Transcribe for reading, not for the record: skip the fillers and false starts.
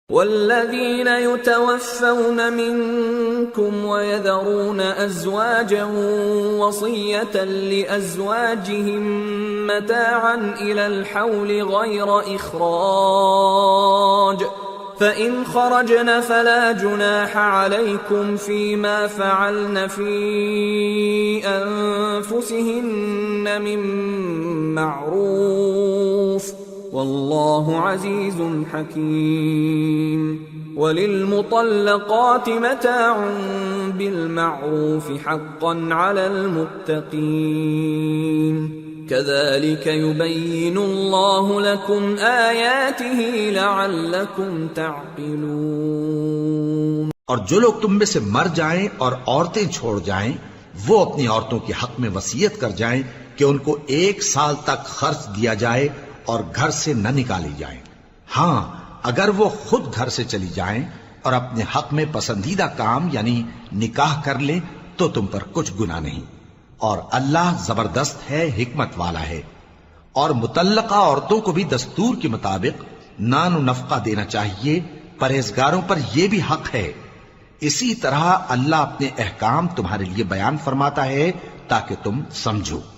والذين يتوفون منكم ويذرون أزواجا وصية لأزواجهم متاعا إلى الحول غير إخراج فإن خرجن فلا جناح عليكم فيما فعلن في أنفسهن من معروف والله عزيز حكيم وللمطلقات متاع بالمعروف حقا على المتقين كذلك يبين الله لكم آياته لعلكم تعقلون۔ اور جو لوگ تم میں سے مر جائیں اور عورتیں چھوڑ جائیں وہ اپنی عورتوں کے حق میں وصیت کر جائیں کہ ان کو 1 سال تک خرچ دیا جائے اور گھر سے نہ نکالی جائیں۔ ہاں اگر وہ خود گھر سے چلی جائیں اور اپنے حق میں پسندیدہ کام یعنی نکاح کر لیں تو تم پر کچھ گناہ نہیں، اور اللہ زبردست ہے، حکمت والا ہے۔ اور مطلقہ عورتوں کو بھی دستور کے مطابق نان و نفقہ دینا چاہیے، پرہیزگاروں پر یہ بھی حق ہے۔ اسی طرح اللہ اپنے احکام تمہارے لیے بیان فرماتا ہے تاکہ تم سمجھو۔